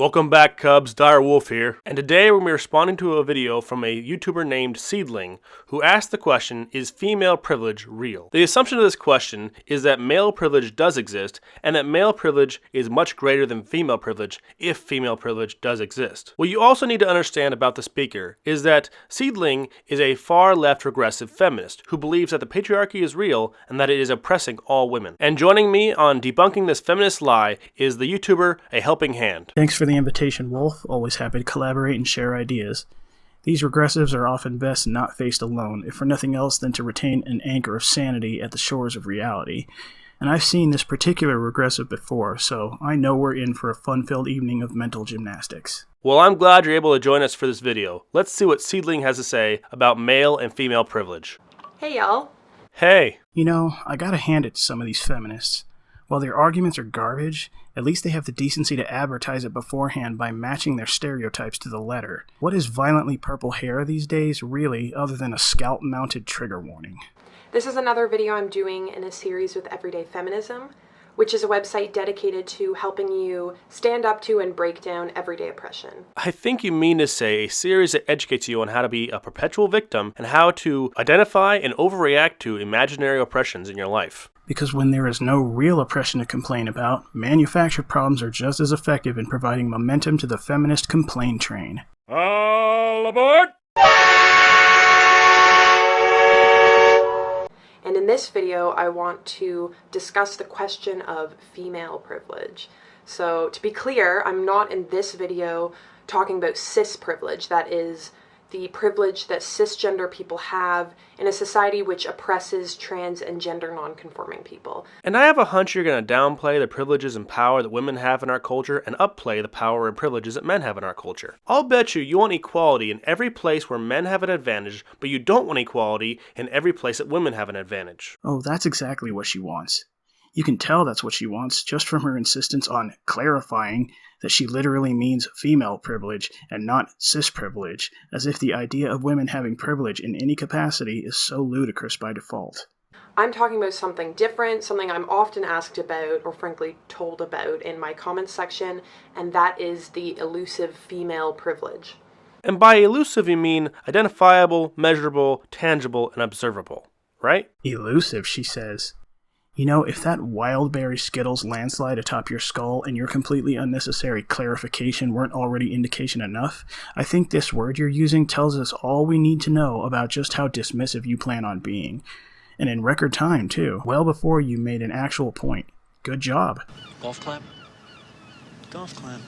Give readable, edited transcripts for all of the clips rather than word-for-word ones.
Welcome back, Cubs. Dire Wolf here, and today we're going to be responding to a video from a YouTuber named Seedling, who asked the question, is female privilege real? The assumption of this question is that male privilege does exist, and that male privilege is much greater than female privilege if female privilege does exist. What you also need to understand about the speaker is that Seedling is a far left regressive feminist who believes that the patriarchy is real and that it is oppressing all women. And joining me on debunking this feminist lie is the YouTuber A Helping Hand. Thanks for the invitation, Wolf. Always happy to collaborate and share ideas. These regressives are often best not faced alone, if for nothing else than to retain an anchor of sanity at the shores of reality. And I've seen this particular regressive before, so I know we're in for a fun-filled evening of mental gymnastics. Well, I'm glad you're able to join us for this video. Let's see what Seedling has to say about male and female privilege. Hey, y'all. Hey. You know, I gotta hand it to some of these feminists. While their arguments are garbage, at least they have the decency to advertise it beforehand by matching their stereotypes to the letter. What is violently purple hair these days, really, other than a scalp-mounted trigger warning? This is another video I'm doing in a series with Everyday Feminism, which is a website dedicated to helping you stand up to and break down everyday oppression. I think you mean to say a series that educates you on how to be a perpetual victim and how to identify and overreact to imaginary oppressions in your life. Because when there is no real oppression to complain about, manufactured problems are just as effective in providing momentum to the feminist complaint train. All aboard! And in this video, I want to discuss the question of female privilege. So to be clear, I'm not in this video talking about cis privilege, that is, the privilege that cisgender people have in a society which oppresses trans and gender non-conforming people. And I have a hunch you're going to downplay the privileges and power that women have in our culture and upplay the power and privileges that men have in our culture. I'll bet you want equality in every place where men have an advantage, but you don't want equality in every place that women have an advantage. Oh, that's exactly what she wants. You can tell that's what she wants just from her insistence on clarifying that she literally means female privilege and not cis privilege, as if the idea of women having privilege in any capacity is so ludicrous by default. I'm talking about something different, something I'm often asked about, or frankly told about in my comments section, and that is the elusive female privilege. And by elusive you mean identifiable, measurable, tangible, and observable, right? Elusive, she says. You know, if that Wildberry Skittles landslide atop your skull and your completely unnecessary clarification weren't already indication enough, I think this word you're using tells us all we need to know about just how dismissive you plan on being. And in record time, too. Well before you made an actual point. Good job. Golf clap. Golf clap.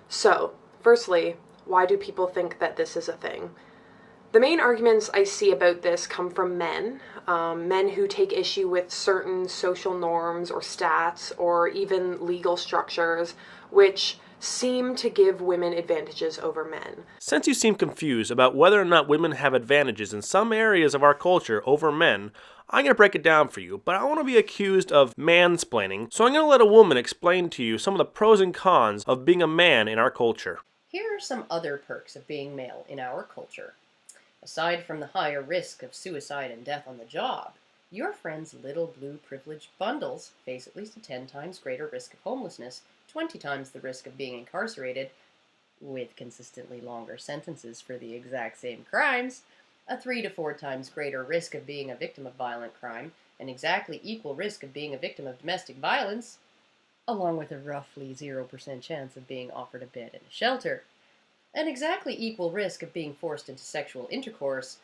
So, firstly, why do people think that this is a thing? The main arguments I see about this come from men who take issue with certain social norms or stats or even legal structures which seem to give women advantages over men. Since you seem confused about whether or not women have advantages in some areas of our culture over men, I'm going to break it down for you, but I want to be accused of mansplaining, so I'm going to let a woman explain to you some of the pros and cons of being a man in our culture. Here are some other perks of being male in our culture. Aside from the higher risk of suicide and death on the job, your friend's little blue privilege bundles face at least a 10 times greater risk of homelessness, 20 times the risk of being incarcerated, with consistently longer sentences for the exact same crimes, a 3 to 4 times greater risk of being a victim of violent crime, an exactly equal risk of being a victim of domestic violence, along with a roughly 0% chance of being offered a bed in a shelter. An exactly equal risk of being forced into sexual intercourse,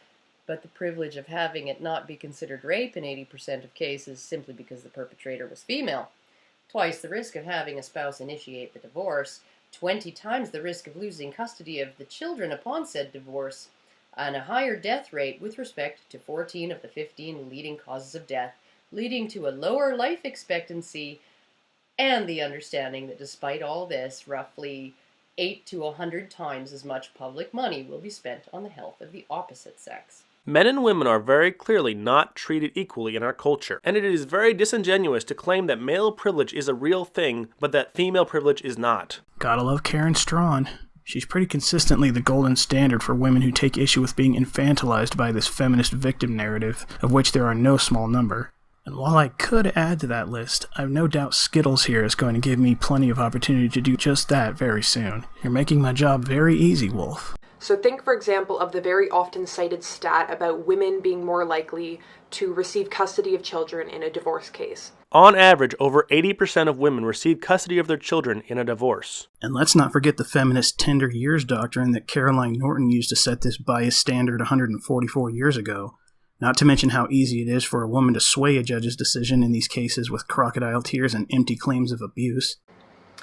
but the privilege of having it not be considered rape in 80% of cases simply because the perpetrator was female. Twice the risk of having a spouse initiate the divorce, 20 times the risk of losing custody of the children upon said divorce, and a higher death rate with respect to 14 of the 15 leading causes of death, leading to a lower life expectancy, and the understanding that despite all this, roughly 8 to 100 times as much public money will be spent on the health of the opposite sex. Men and women are very clearly not treated equally in our culture, and it is very disingenuous to claim that male privilege is a real thing, but that female privilege is not. Gotta love Karen Strawn. She's pretty consistently the golden standard for women who take issue with being infantilized by this feminist victim narrative, of which there are no small number. And while I could add to that list, I've no doubt Skittles here is going to give me plenty of opportunity to do just that very soon. You're making my job very easy, Wolf. So think, for example, of the very often cited stat about women being more likely to receive custody of children in a divorce case. On average, over 80% of women receive custody of their children in a divorce. And let's not forget the feminist tender years doctrine that Caroline Norton used to set this biased standard 144 years ago. Not to mention how easy it is for a woman to sway a judge's decision in these cases with crocodile tears and empty claims of abuse.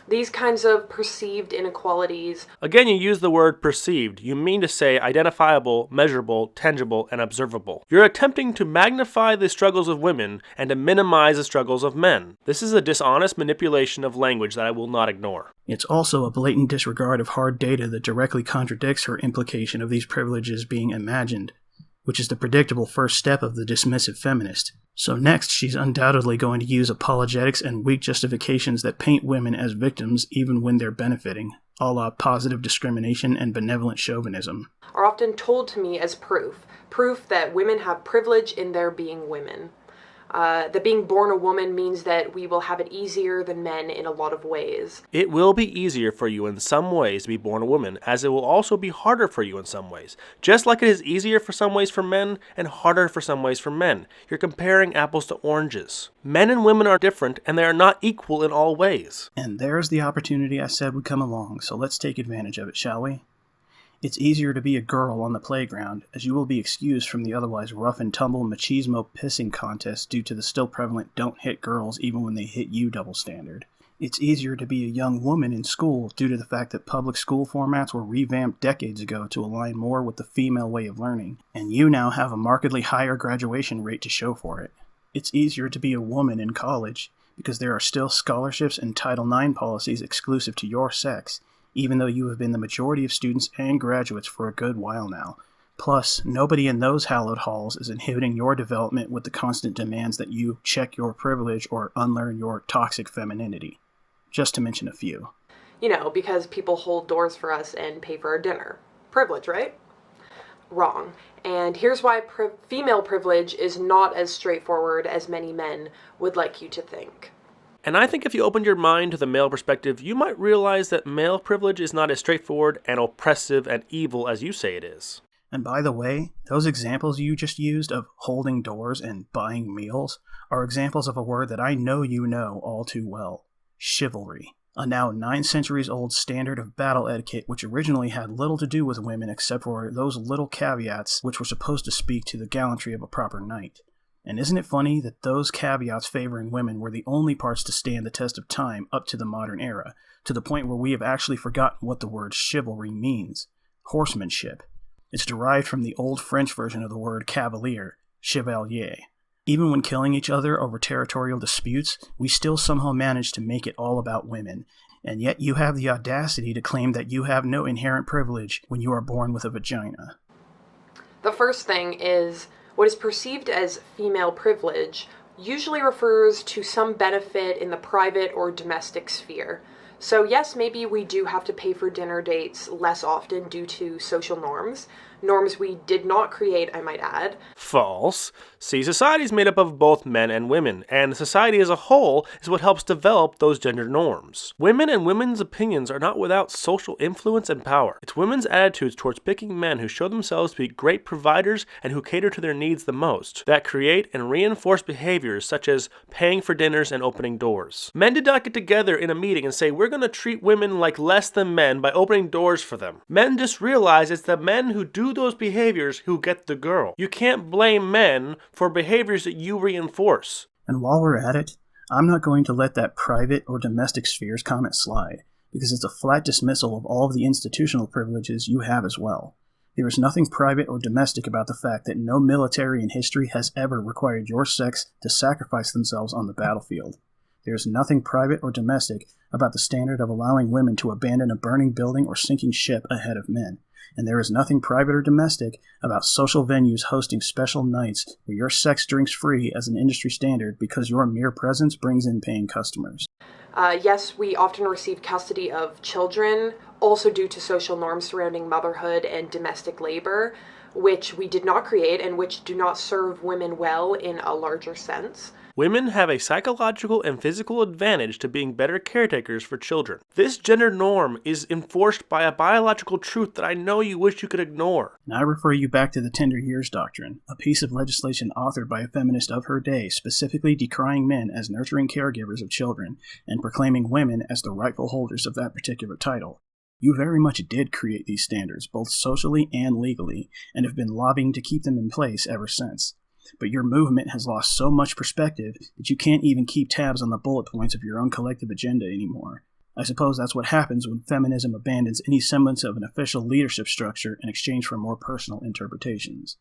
These kinds of perceived inequalities. Again, you use the word perceived. You mean to say identifiable, measurable, tangible, and observable. You're attempting to magnify the struggles of women and to minimize the struggles of men. This is a dishonest manipulation of language that I will not ignore. It's also a blatant disregard of hard data that directly contradicts her implication of these privileges being imagined, which is the predictable first step of the dismissive feminist. So next, she's undoubtedly going to use apologetics and weak justifications that paint women as victims even when they're benefiting, a la positive discrimination and benevolent chauvinism. Are often told to me as proof that women have privilege in their being women. That being born a woman means that we will have it easier than men in a lot of ways. It will be easier for you in some ways to be born a woman, as it will also be harder for you in some ways. Just like it is easier for some ways for men and harder for some ways for men. You're comparing apples to oranges. Men and women are different, and they are not equal in all ways. And there's the opportunity I said would come along, so let's take advantage of it, shall we? It's easier to be a girl on the playground, as you will be excused from the otherwise rough-and-tumble machismo pissing contest due to the still prevalent don't hit girls even when they hit you double standard. It's easier to be a young woman in school due to the fact that public school formats were revamped decades ago to align more with the female way of learning, and you now have a markedly higher graduation rate to show for it. It's easier to be a woman in college, because there are still scholarships and Title IX policies exclusive to your sex, even though you have been the majority of students and graduates for a good while now. Plus, nobody in those hallowed halls is inhibiting your development with the constant demands that you check your privilege or unlearn your toxic femininity. Just to mention a few. You know, because people hold doors for us and pay for our dinner. Privilege, right? Wrong. And here's why female privilege is not as straightforward as many men would like you to think. And I think if you opened your mind to the male perspective, you might realize that male privilege is not as straightforward and oppressive and evil as you say it is. And by the way, those examples you just used of holding doors and buying meals are examples of a word that I know you know all too well. Chivalry. A now 9 centuries old standard of battle etiquette which originally had little to do with women except for those little caveats which were supposed to speak to the gallantry of a proper knight. And isn't it funny that those caveats favoring women were the only parts to stand the test of time up to the modern era, to the point where we have actually forgotten what the word chivalry means. Horsemanship. It's derived from the old French version of the word cavalier, chevalier. Even when killing each other over territorial disputes, we still somehow manage to make it all about women. And yet you have the audacity to claim that you have no inherent privilege when you are born with a vagina. The first thing is, what is perceived as female privilege usually refers to some benefit in the private or domestic sphere. So yes, maybe we do have to pay for dinner dates less often due to social norms. Norms we did not create, I might add. False. See, society is made up of both men and women, and society as a whole is what helps develop those gender norms. Women and women's opinions are not without social influence and power. It's women's attitudes towards picking men who show themselves to be great providers and who cater to their needs the most that create and reinforce behaviors such as paying for dinners and opening doors. Men did not get together in a meeting and say, we're going to treat women like less than men by opening doors for them. Men just realize it's the men who do those behaviors who get the girl. You can't blame men for behaviors that you reinforce. And while we're at it, I'm not going to let that private or domestic spheres comment slide, because it's a flat dismissal of all of the institutional privileges you have as well. There is nothing private or domestic about the fact that no military in history has ever required your sex to sacrifice themselves on the battlefield. There is nothing private or domestic about the standard of allowing women to abandon a burning building or sinking ship ahead of men. And there is nothing private or domestic about social venues hosting special nights where your sex drinks free as an industry standard because your mere presence brings in paying customers. Yes, we often receive custody of children, also due to social norms surrounding motherhood and domestic labor, which we did not create and which do not serve women well in a larger sense. Women have a psychological and physical advantage to being better caretakers for children. This gender norm is enforced by a biological truth that I know you wish you could ignore. And I refer you back to the Tender Years Doctrine, a piece of legislation authored by a feminist of her day, specifically decrying men as nurturing caregivers of children and proclaiming women as the rightful holders of that particular title. You very much did create these standards, both socially and legally, and have been lobbying to keep them in place ever since. But your movement has lost so much perspective that you can't even keep tabs on the bullet points of your own collective agenda anymore. I suppose that's what happens when feminism abandons any semblance of an official leadership structure in exchange for more personal interpretations.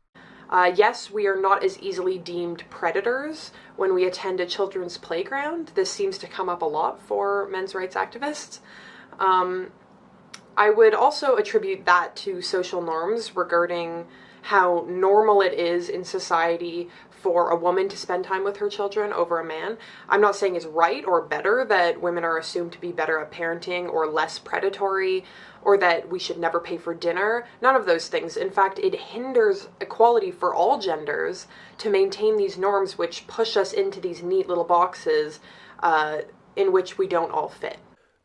Yes, we are not as easily deemed predators when we attend a children's playground. This seems to come up a lot for men's rights activists. I would also attribute that to social norms regarding how normal it is in society for a woman to spend time with her children over a man. I'm not saying it's right or better that women are assumed to be better at parenting or less predatory, or that we should never pay for dinner. None of those things. In fact, it hinders equality for all genders to maintain these norms which push us into these neat little boxes in which we don't all fit.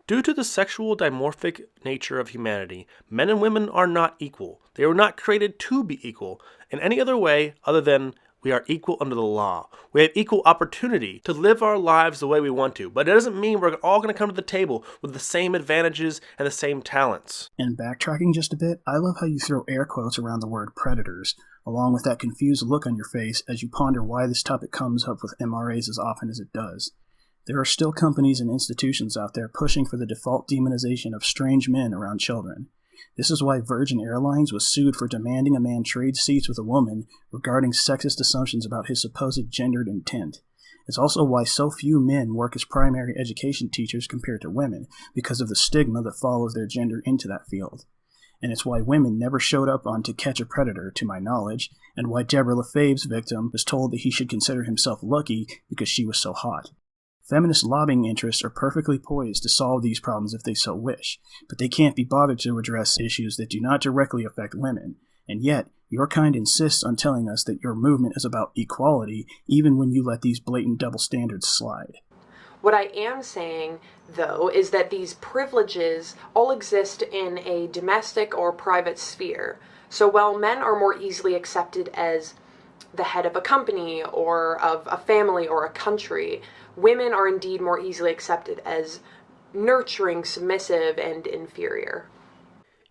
Due to the sexual dimorphic nature of humanity, men and women are not equal. They were not created to be equal in any other way other than we are equal under the law. We have equal opportunity to live our lives the way we want to, but it doesn't mean we're all going to come to the table with the same advantages and the same talents. And backtracking just a bit, I love how you throw air quotes around the word predators, along with that confused look on your face as you ponder why this topic comes up with MRAs as often as it does. There are still companies and institutions out there pushing for the default demonization of strange men around children. This is why Virgin Airlines was sued for demanding a man trade seats with a woman regarding sexist assumptions about his supposed gendered intent. It's also why so few men work as primary education teachers compared to women, because of the stigma that follows their gender into that field. And it's why women never showed up on To Catch a Predator, to my knowledge, and why Deborah LaFave's victim was told that he should consider himself lucky because she was so hot. Feminist lobbying interests are perfectly poised to solve these problems if they so wish, but they can't be bothered to address issues that do not directly affect women, and yet your kind insists on telling us that your movement is about equality even when you let these blatant double standards slide. What I am saying, though, is that these privileges all exist in a domestic or private sphere. So while men are more easily accepted as the head of a company or of a family or a country, women are indeed more easily accepted as nurturing, submissive, and inferior.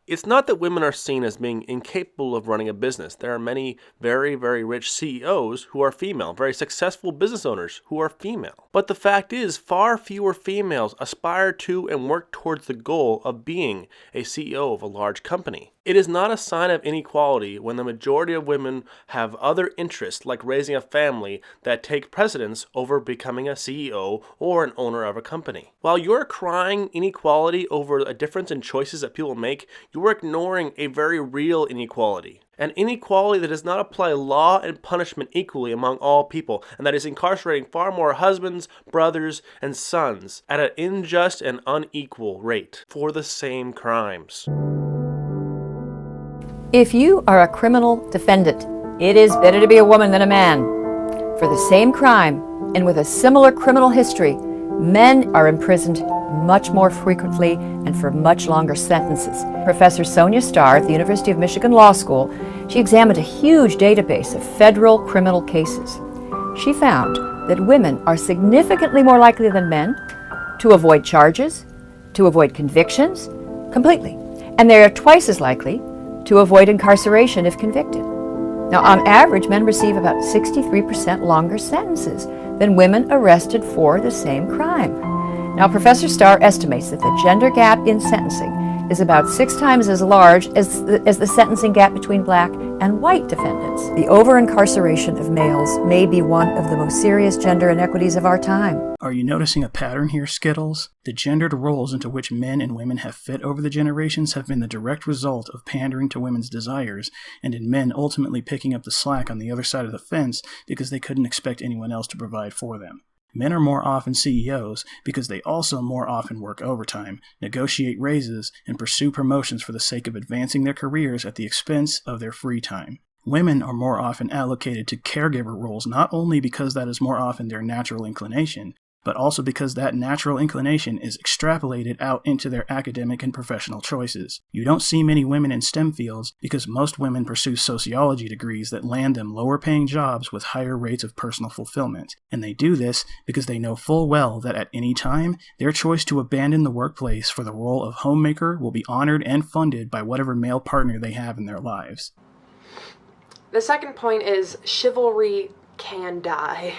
It's not that women are seen as being incapable of running a business. There are many very, very rich CEOs who are female, very successful business owners who are female. But the fact is, far fewer females aspire to and work towards the goal of being a CEO of a large company. It is not a sign of inequality when the majority of women have other interests like raising a family that take precedence over becoming a CEO or an owner of a company. While you're crying inequality over a difference in choices that people make, you're ignoring a very real inequality. An inequality that does not apply law and punishment equally among all people, and that is incarcerating far more husbands, brothers, and sons at an unjust and unequal rate for the same crimes. If you are a criminal defendant, it is better to be a woman than a man. For the same crime, and with a similar criminal history, men are imprisoned much more frequently and for much longer sentences. Professor Sonia Starr at the University of Michigan Law School, she examined a huge database of federal criminal cases. She found that women are significantly more likely than men to avoid charges, to avoid convictions completely, and they are twice as likely to avoid incarceration if convicted. Now, on average, men receive about 63% longer sentences than women arrested for the same crime. Now, Professor Starr estimates that the gender gap in sentencing is about 6 times as large as the sentencing gap between black and white defendants. The over-incarceration of males may be one of the most serious gender inequities of our time. Are you noticing a pattern here, Skittles? The gendered roles into which men and women have fit over the generations have been the direct result of pandering to women's desires, and in men ultimately picking up the slack on the other side of the fence because they couldn't expect anyone else to provide for them. Men are more often CEOs because they also more often work overtime, negotiate raises, and pursue promotions for the sake of advancing their careers at the expense of their free time. Women are more often allocated to caregiver roles not only because that is more often their natural inclination, but also because that natural inclination is extrapolated out into their academic and professional choices. You don't see many women in STEM fields because most women pursue sociology degrees that land them lower-paying jobs with higher rates of personal fulfillment. And they do this because they know full well that at any time, their choice to abandon the workplace for the role of homemaker will be honored and funded by whatever male partner they have in their lives. The second point is chivalry can die.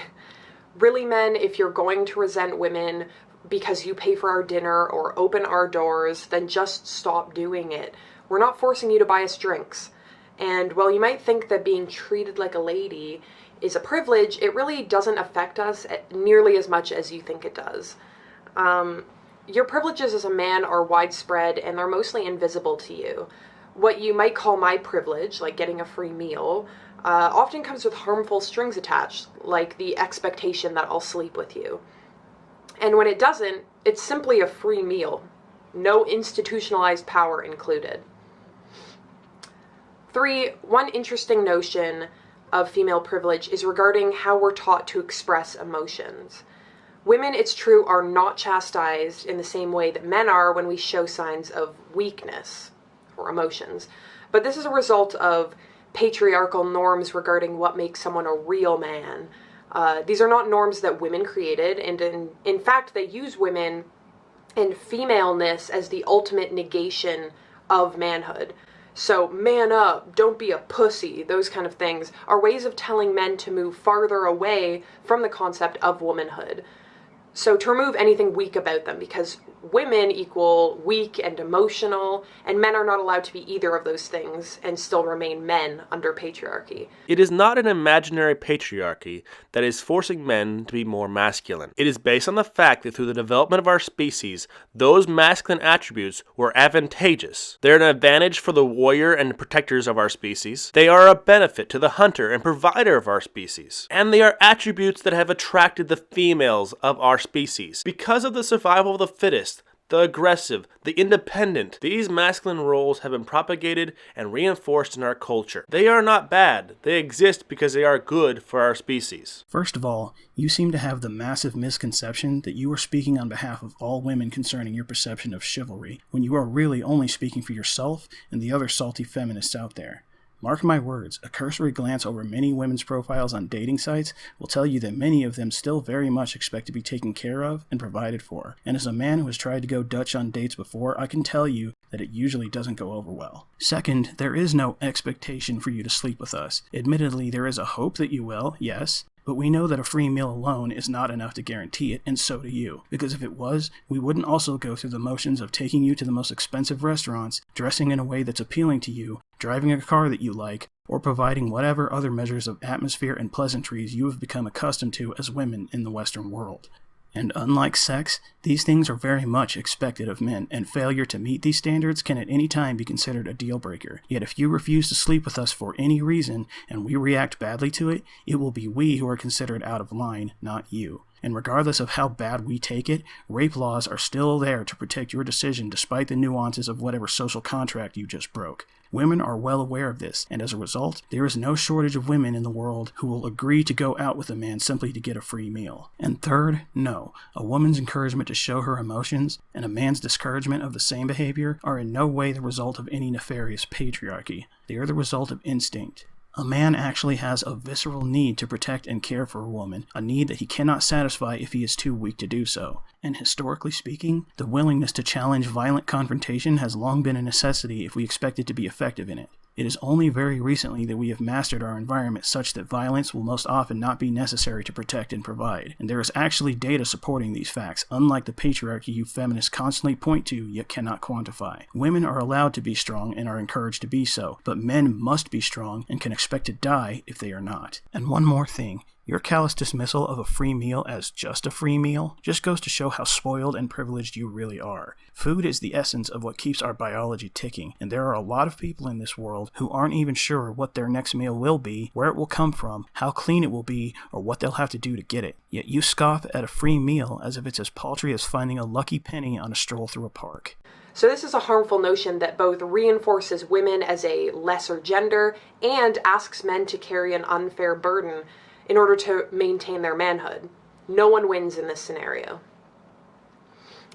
Really, men, if you're going to resent women because you pay for our dinner or open our doors, then just stop doing it. We're not forcing you to buy us drinks. And while you might think that being treated like a lady is a privilege, it really doesn't affect us nearly as much as you think it does. Your privileges as a man are widespread and they're mostly invisible to you. What you might call my privilege, like getting a free meal, often comes with harmful strings attached, like the expectation that I'll sleep with you. And when it doesn't, it's simply a free meal. No institutionalized power included. 3, one interesting notion of female privilege is regarding how we're taught to express emotions. Women, it's true, are not chastised in the same way that men are when we show signs of weakness or emotions. But this is a result of patriarchal norms regarding what makes someone a real man. These are not norms that women created, and in fact, they use women and femaleness as the ultimate negation of manhood. So, man up, don't be a pussy, those kind of things are ways of telling men to move farther away from the concept of womanhood. So to remove anything weak about them, because women equal weak and emotional, and men are not allowed to be either of those things and still remain men under patriarchy. It is not an imaginary patriarchy that is forcing men to be more masculine. It is based on the fact that through the development of our species, those masculine attributes were advantageous. They are an advantage for the warrior and protectors of our species. They are a benefit to the hunter and provider of our species. And they are attributes that have attracted the females of our species. Because of the survival of the fittest, the aggressive, the independent, these masculine roles have been propagated and reinforced in our culture. They are not bad. They exist because they are good for our species. First of all, you seem to have the massive misconception that you are speaking on behalf of all women concerning your perception of chivalry, when you are really only speaking for yourself and the other salty feminists out there. Mark my words, a cursory glance over many women's profiles on dating sites will tell you that many of them still very much expect to be taken care of and provided for. And as a man who has tried to go Dutch on dates before, I can tell you that it usually doesn't go over well. Second, there is no expectation for you to sleep with us. Admittedly, there is a hope that you will, yes, but we know that a free meal alone is not enough to guarantee it, and so do you. Because if it was, we wouldn't also go through the motions of taking you to the most expensive restaurants, dressing in a way that's appealing to you, driving a car that you like, or providing whatever other measures of atmosphere and pleasantries you have become accustomed to as women in the Western world. And unlike sex, these things are very much expected of men, and failure to meet these standards can at any time be considered a deal breaker. Yet if you refuse to sleep with us for any reason, and we react badly to it, it will be we who are considered out of line, not you. And regardless of how bad we take it, rape laws are still there to protect your decision despite the nuances of whatever social contract you just broke. Women are well aware of this, and as a result, there is no shortage of women in the world who will agree to go out with a man simply to get a free meal. And third, no, a woman's encouragement to show her emotions and a man's discouragement of the same behavior are in no way the result of any nefarious patriarchy. They are the result of instinct. A man actually has a visceral need to protect and care for a woman, a need that he cannot satisfy if he is too weak to do so. And historically speaking, the willingness to challenge violent confrontation has long been a necessity if we expect it to be effective in it. It is only very recently that we have mastered our environment such that violence will most often not be necessary to protect and provide. And there is actually data supporting these facts, unlike the patriarchy you feminists constantly point to yet cannot quantify. Women are allowed to be strong and are encouraged to be so, but men must be strong and can expect to die if they are not. And one more thing. Your callous dismissal of a free meal as just a free meal just goes to show how spoiled and privileged you really are. Food is the essence of what keeps our biology ticking, and there are a lot of people in this world who aren't even sure what their next meal will be, where it will come from, how clean it will be, or what they'll have to do to get it. Yet you scoff at a free meal as if it's as paltry as finding a lucky penny on a stroll through a park. So this is a harmful notion that both reinforces women as a lesser gender and asks men to carry an unfair burden in order to maintain their manhood. No one wins in this scenario.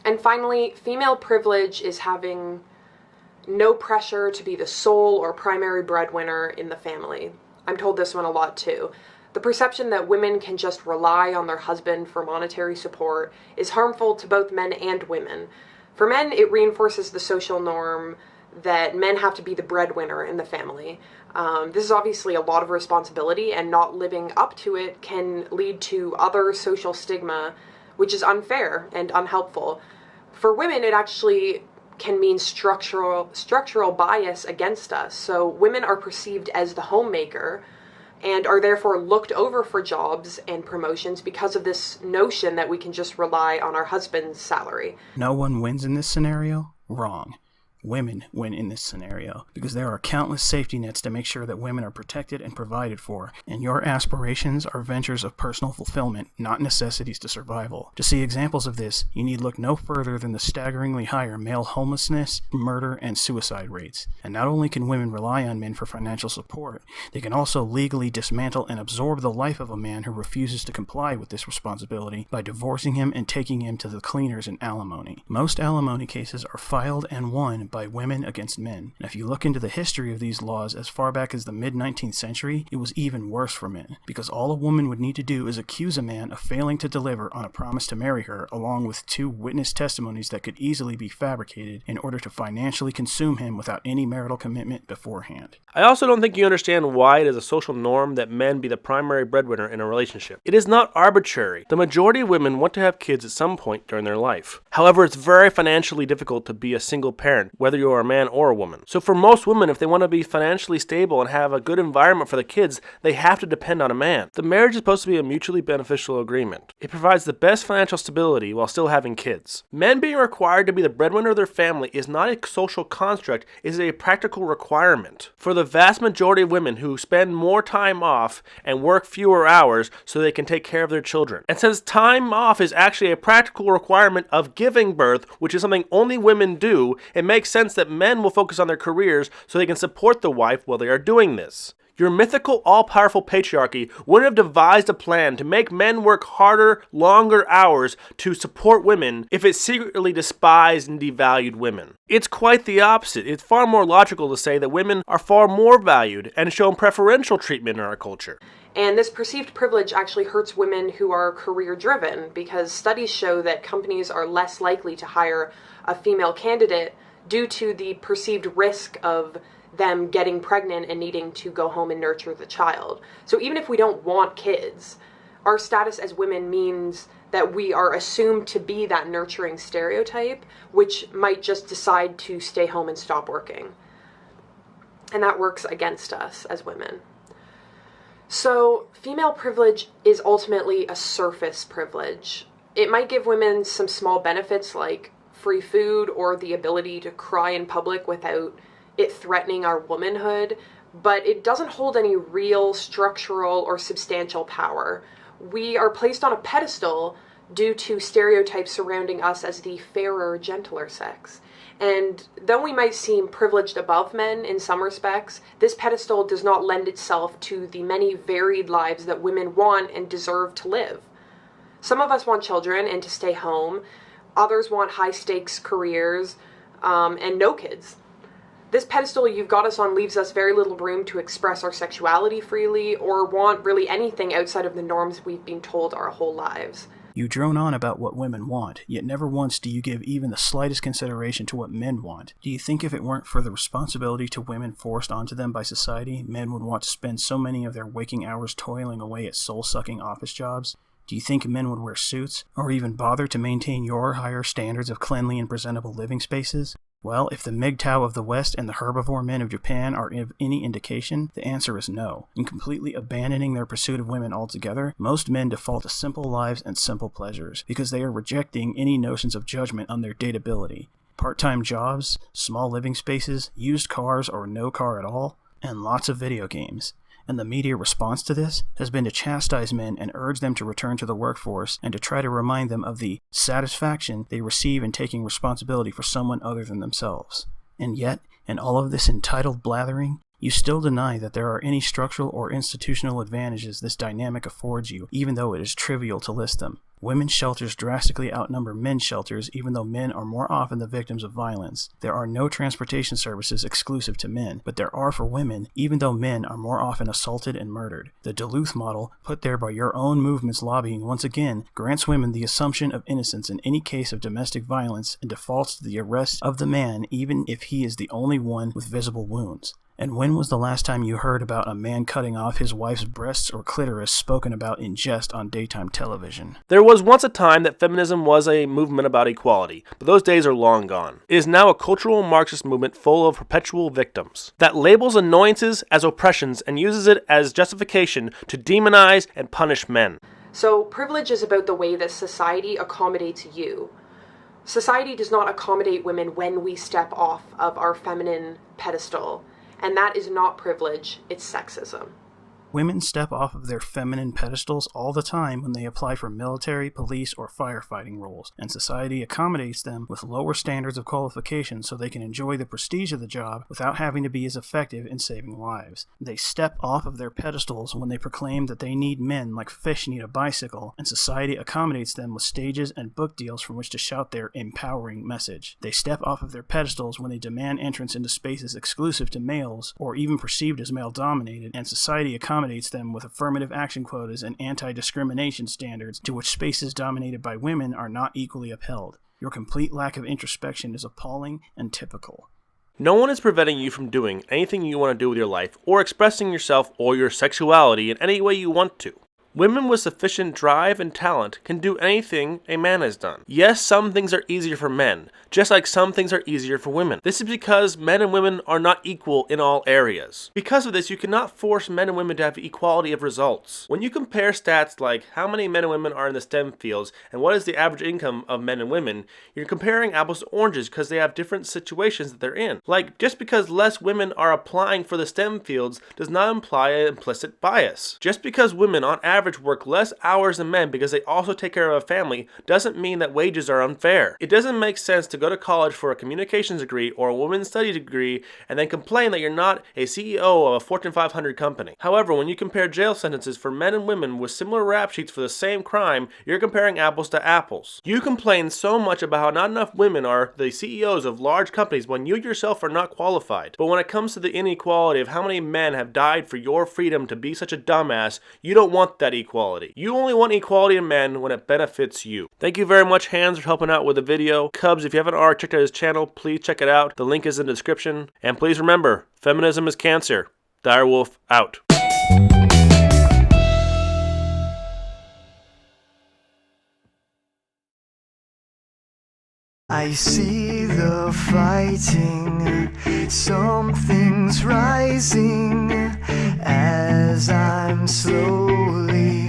And finally, female privilege is having no pressure to be the sole or primary breadwinner in the family. I'm told this one a lot too. The perception that women can just rely on their husband for monetary support is harmful to both men and women. For men, it reinforces the social norm that men have to be the breadwinner in the family. This is obviously a lot of responsibility, and not living up to it can lead to other social stigma, which is unfair and unhelpful. For women, it actually can mean structural bias against us. So women are perceived as the homemaker and are therefore looked over for jobs and promotions because of this notion that we can just rely on our husband's salary. No one wins in this scenario? Wrong. Women win in this scenario, because there are countless safety nets to make sure that women are protected and provided for, and your aspirations are ventures of personal fulfillment, not necessities to survival. To see examples of this, you need look no further than the staggeringly higher male homelessness, murder, and suicide rates. And not only can women rely on men for financial support, they can also legally dismantle and absorb the life of a man who refuses to comply with this responsibility by divorcing him and taking him to the cleaners in alimony. Most alimony cases are filed and won by women against men. And if you look into the history of these laws as far back as the mid-19th century, it was even worse for men, because all a woman would need to do is accuse a man of failing to deliver on a promise to marry her, along with 2 witness testimonies that could easily be fabricated in order to financially consume him without any marital commitment beforehand. I also don't think you understand why it is a social norm that men be the primary breadwinner in a relationship. It is not arbitrary. The majority of women want to have kids at some point during their life. However, it's very financially difficult to be a single parent, whether you're a man or a woman. So for most women, if they want to be financially stable and have a good environment for the kids, they have to depend on a man. The marriage is supposed to be a mutually beneficial agreement. It provides the best financial stability while still having kids. Men being required to be the breadwinner of their family is not a social construct, it is a practical requirement. For the vast majority of women who spend more time off and work fewer hours so they can take care of their children. And since time off is actually a practical requirement of giving birth, which is something only women do, it makes sense that men will focus on their careers so they can support the wife while they are doing this. Your mythical, all-powerful patriarchy wouldn't have devised a plan to make men work harder, longer hours to support women if it secretly despised and devalued women. It's quite the opposite. It's far more logical to say that women are far more valued and shown preferential treatment in our culture. And this perceived privilege actually hurts women who are career-driven, because studies show that companies are less likely to hire a female candidate due to the perceived risk of them getting pregnant and needing to go home and nurture the child. So even if we don't want kids, our status as women means that we are assumed to be that nurturing stereotype, which might just decide to stay home and stop working. And that works against us as women. So female privilege is ultimately a surface privilege. It might give women some small benefits like free food or the ability to cry in public without it threatening our womanhood, but it doesn't hold any real structural or substantial power. We are placed on a pedestal due to stereotypes surrounding us as the fairer, gentler sex. And though we might seem privileged above men in some respects, this pedestal does not lend itself to the many varied lives that women want and deserve to live. Some of us want children and to stay home. Others want high-stakes careers and no kids. This pedestal you've got us on leaves us very little room to express our sexuality freely or want really anything outside of the norms we've been told our whole lives. You drone on about what women want, yet never once do you give even the slightest consideration to what men want. Do you think if it weren't for the responsibility to women forced onto them by society, men would want to spend so many of their waking hours toiling away at soul-sucking office jobs? Do you think men would wear suits, or even bother to maintain your higher standards of cleanly and presentable living spaces? Well, if the MGTOW of the West and the herbivore men of Japan are of any indication, the answer is no. In completely abandoning their pursuit of women altogether, most men default to simple lives and simple pleasures, because they are rejecting any notions of judgment on their dateability. Part-time jobs, small living spaces, used cars or no car at all, and lots of video games. and the media response to this has been to chastise men and urge them to return to the workforce and to try to remind them of the satisfaction they receive in taking responsibility for someone other than themselves. And yet, in all of this entitled blathering, you still deny that there are any structural or institutional advantages this dynamic affords you, even though it is trivial to list them. Women's shelters drastically outnumber men's shelters, even though men are more often the victims of violence. There are no transportation services exclusive to men, but there are for women, even though men are more often assaulted and murdered. The Duluth model, put there by your own movement's lobbying once again, grants women the assumption of innocence in any case of domestic violence and defaults to the arrest of the man even if he is the only one with visible wounds. And when was the last time you heard about a man cutting off his wife's breasts or clitoris spoken about in jest on daytime television? There was once a time that feminism was a movement about equality, but those days are long gone. It is now a cultural Marxist movement full of perpetual victims that labels annoyances as oppressions and uses it as justification to demonize and punish men. So privilege is about the way that society accommodates you. Society does not accommodate women when we step off of our feminine pedestal. And that is not privilege, it's sexism. Women step off of their feminine pedestals all the time when they apply for military, police, or firefighting roles, and society accommodates them with lower standards of qualification so they can enjoy the prestige of the job without having to be as effective in saving lives. They step off of their pedestals when they proclaim that they need men like fish need a bicycle, and society accommodates them with stages and book deals from which to shout their empowering message. They step off of their pedestals when they demand entrance into spaces exclusive to males, or even perceived as male-dominated, and society accommodates them with affirmative action quotas and anti-discrimination standards to which spaces dominated by women are not equally upheld. Your complete lack of introspection is appalling and typical. No one is preventing you from doing anything you want to do with your life or expressing yourself or your sexuality in any way you want to. Women with sufficient drive and talent can do anything a man has done. Yes, some things are easier for men, just like some things are easier for women. This is because men and women are not equal in all areas. Because of this, you cannot force men and women to have equality of results. When you compare stats like how many men and women are in the STEM fields and what is the average income of men and women, you're comparing apples to oranges because they have different situations that they're in. Like, just because less women are applying for the STEM fields does not imply an implicit bias. Just because women on average work less hours than men because they also take care of a family doesn't mean that wages are unfair. It doesn't make sense to go to college for a communications degree or a women's studies degree and then complain that you're not a CEO of a Fortune 500 company. However, when you compare jail sentences for men and women with similar rap sheets for the same crime, you're comparing apples to apples. You complain so much about how not enough women are the CEOs of large companies when you yourself are not qualified. But when it comes to the inequality of how many men have died for your freedom to be such a dumbass, you don't want that equality. You only want equality in men when it benefits you. Thank you very much, Hans, for helping out with the video. Cubs, if you haven't already checked out his channel, please check it out. The link is in the description. And please remember, feminism is cancer. Direwolf out. I see the fighting, something's rising as I'm slowly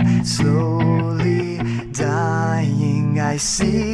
dying. I see